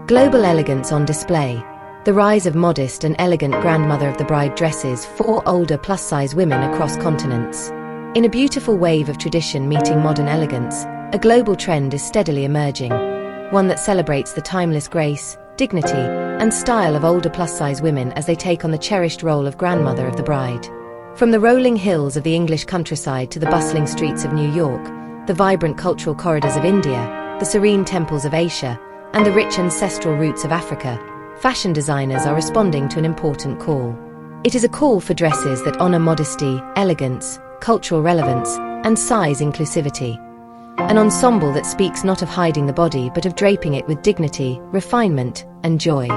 Global elegance on display. The rise of modest and elegant grandmother of the bride dresses for older plus-size women across continents. In a beautiful wave of tradition meeting modern elegance, a global trend is steadily emerging, one that celebrates the timeless grace, dignity, and style of older plus-size women as they take on the cherished role of grandmother of the bride. From the rolling hills of the English countryside to the bustling streets of New York, the vibrant cultural corridors of India, the serene temples of Asia, and the rich ancestral roots of Africa, fashion designers are responding to an important call. It is a call for dresses that honor modesty, elegance, cultural relevance, and size inclusivity. An ensemble that speaks not of hiding the body but of draping it with dignity, refinement, and joy.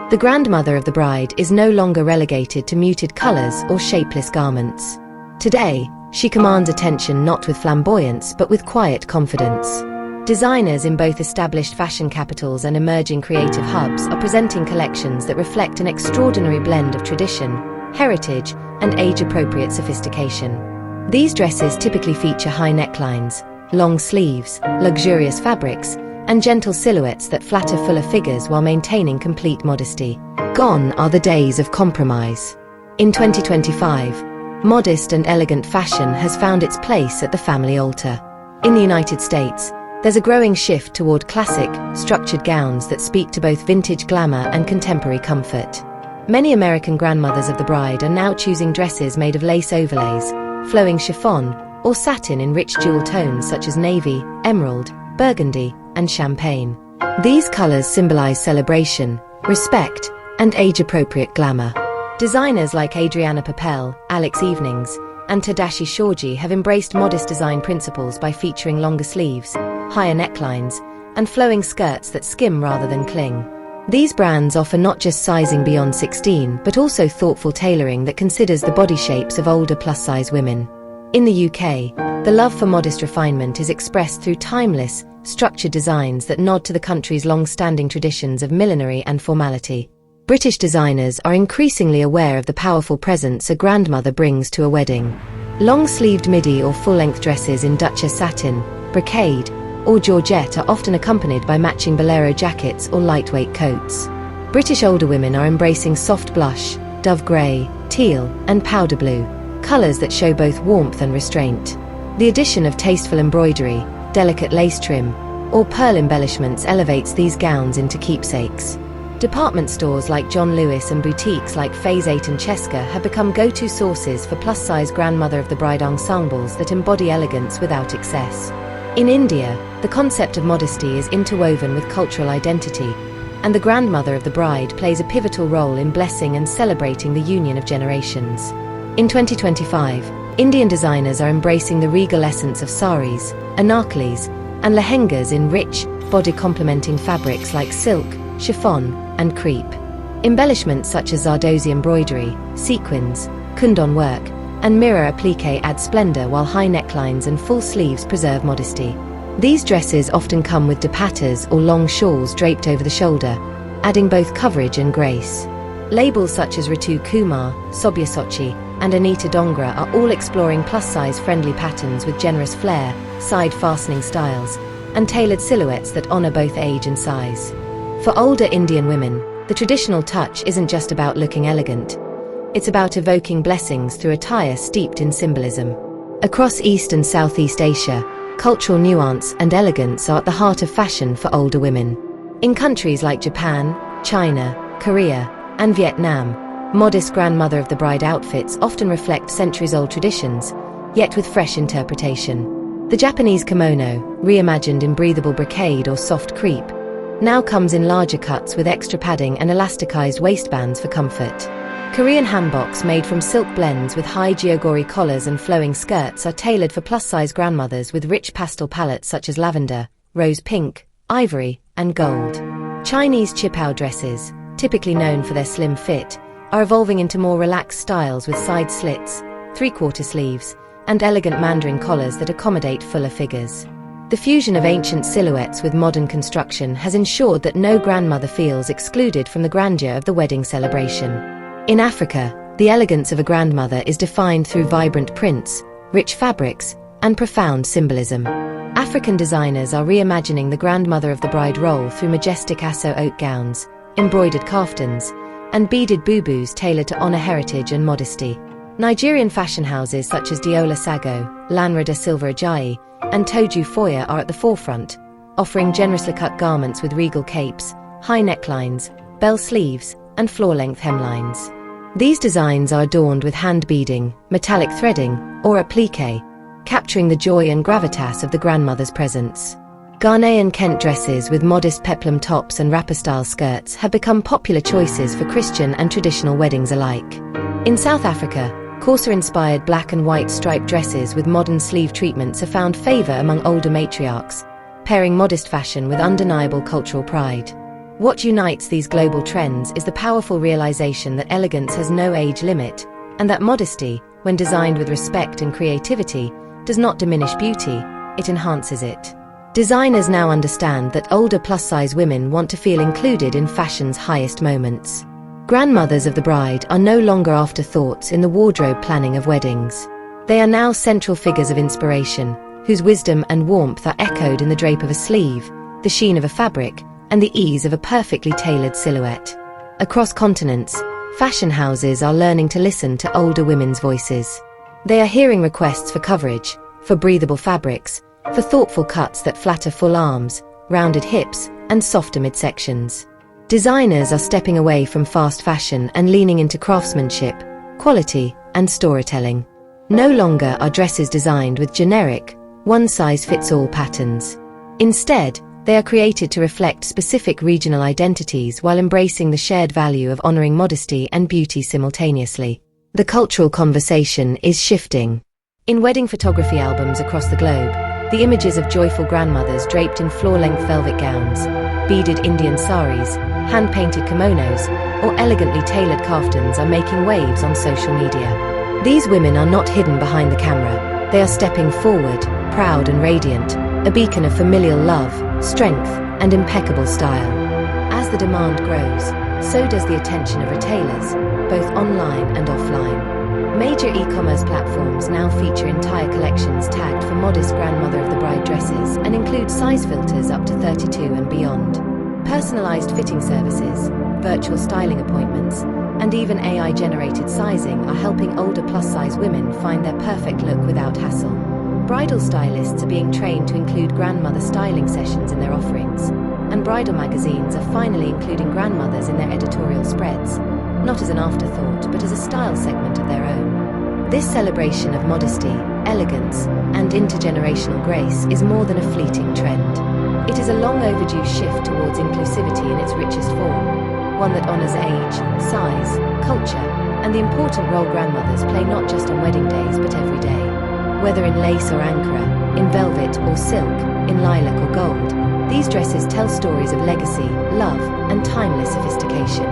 The grandmother of the bride is no longer relegated to muted colors or shapeless garments. Today, she commands attention not with flamboyance but with quiet confidence. Designers in both established fashion capitals and emerging creative hubs are presenting collections that reflect an extraordinary blend of tradition, heritage, and age-appropriate sophistication. These dresses typically feature high necklines, long sleeves, luxurious fabrics, and gentle silhouettes that flatter fuller figures while maintaining complete modesty. Gone are the days of compromise. In 2025, modest and elegant fashion has found its place at the family altar. In the United States, there's a growing shift toward classic, structured gowns that speak to both vintage glamour and contemporary comfort. Many American grandmothers of the bride are now choosing dresses made of lace overlays, flowing chiffon, or satin in rich jewel tones such as navy, emerald, burgundy, and champagne. These colors symbolize celebration, respect, and age-appropriate glamour. Designers like Adriana Papel, Alex Evenings, and Tadashi Shoji have embraced modest design principles by featuring longer sleeves, higher necklines, and flowing skirts that skim rather than cling. These brands offer not just sizing beyond 16 but also thoughtful tailoring that considers the body shapes of older plus-size women. In the UK, the love for modest refinement is expressed through timeless, structured designs that nod to the country's long-standing traditions of millinery and formality. British designers are increasingly aware of the powerful presence a grandmother brings to a wedding. Long-sleeved midi or full-length dresses in Duchess satin, brocade, or georgette are often accompanied by matching bolero jackets or lightweight coats. British older women are embracing soft blush, dove grey, teal, and powder blue, colors that show both warmth and restraint. The addition of tasteful embroidery, delicate lace trim, or pearl embellishments elevates these gowns into keepsakes. Department stores like John Lewis and boutiques like Phase 8 and Cheska have become go-to sources for plus-size grandmother of the bride ensembles that embody elegance without excess. In India, the concept of modesty is interwoven with cultural identity, and the grandmother of the bride plays a pivotal role in blessing and celebrating the union of generations. In 2025, Indian designers are embracing the regal essence of saris, anarkalis, and lehengas in rich, body-complementing fabrics like silk, chiffon, and crepe. Embellishments such as Zardozi embroidery, sequins, kundan work, and mirror applique add splendor while high necklines and full sleeves preserve modesty. These dresses often come with dupattas or long shawls draped over the shoulder, adding both coverage and grace. Labels such as Ritu Kumar, Sobyasachi, and Anita Dongra are all exploring plus-size friendly patterns with generous flair, side-fastening styles, and tailored silhouettes that honor both age and size. For older Indian women, the traditional touch isn't just about looking elegant. It's about evoking blessings through attire steeped in symbolism. Across East and Southeast Asia, cultural nuance and elegance are at the heart of fashion for older women. In countries like Japan, China, Korea, and Vietnam, modest grandmother of the bride outfits often reflect centuries-old traditions, yet with fresh interpretation. The Japanese kimono, reimagined in breathable brocade or soft crepe, now comes in larger cuts with extra padding and elasticized waistbands for comfort. Korean hanboks made from silk blends with high geogori collars and flowing skirts are tailored for plus-size grandmothers with rich pastel palettes such as lavender, rose pink, ivory, and gold. Chinese qipao dresses, typically known for their slim fit, are evolving into more relaxed styles with side slits, three-quarter sleeves, and elegant mandarin collars that accommodate fuller figures. The fusion of ancient silhouettes with modern construction has ensured that no grandmother feels excluded from the grandeur of the wedding celebration. In Africa, the elegance of a grandmother is defined through vibrant prints, rich fabrics, and profound symbolism. African designers are reimagining the grandmother of the bride role through majestic asso oak gowns, embroidered kaftans, and beaded boubous tailored to honor heritage and modesty. Nigerian fashion houses such as Diola Sago, Lanra da Silva Ajayi, and Toju Foya are at the forefront, offering generously cut garments with regal capes, high necklines, bell sleeves, and floor-length hemlines. These designs are adorned with hand beading, metallic threading, or applique, capturing the joy and gravitas of the grandmother's presence. Ghanaian Kent dresses with modest peplum tops and wrapper-style skirts have become popular choices for Christian and traditional weddings alike. In South Africa, Corsa-inspired black and white striped dresses with modern sleeve treatments have found favor among older matriarchs, pairing modest fashion with undeniable cultural pride. What unites these global trends is the powerful realization that elegance has no age limit, and that modesty, when designed with respect and creativity, does not diminish beauty, it enhances it. Designers now understand that older plus-size women want to feel included in fashion's highest moments. Grandmothers of the bride are no longer afterthoughts in the wardrobe planning of weddings. They are now central figures of inspiration, whose wisdom and warmth are echoed in the drape of a sleeve, the sheen of a fabric, and the ease of a perfectly tailored silhouette. Across continents, fashion houses are learning to listen to older women's voices. They are hearing requests for coverage, for breathable fabrics, for thoughtful cuts that flatter full arms, rounded hips, and softer midsections. Designers are stepping away from fast fashion and leaning into craftsmanship, quality, and storytelling. No longer are dresses designed with generic, one-size-fits-all patterns. Instead, they are created to reflect specific regional identities while embracing the shared value of honoring modesty and beauty simultaneously. The cultural conversation is shifting. In wedding photography albums across the globe, the images of joyful grandmothers draped in floor-length velvet gowns, beaded Indian saris, hand-painted kimonos, or elegantly tailored kaftans are making waves on social media. These women are not hidden behind the camera. They are stepping forward, proud and radiant, a beacon of familial love, strength, and impeccable style. As the demand grows, so does the attention of retailers, both online and offline. Major e-commerce platforms now feature entire collections tagged for modest grandmother of the bride dresses and include size filters up to 32 and beyond. Personalized fitting services, virtual styling appointments, and even AI-generated sizing are helping older plus-size women find their perfect look without hassle. Bridal stylists are being trained to include grandmother styling sessions in their offerings, and bridal magazines are finally including grandmothers in their editorial spreads, not as an afterthought but as a style segment of their own. This celebration of modesty, elegance, and intergenerational grace is more than a fleeting trend. It is a long overdue shift towards inclusivity in its richest form, one that honors age, size, culture, and the important role grandmothers play not just on wedding days but every day. Whether in lace or ankara, in velvet or silk, in lilac or gold, these dresses tell stories of legacy, love, and timeless sophistication.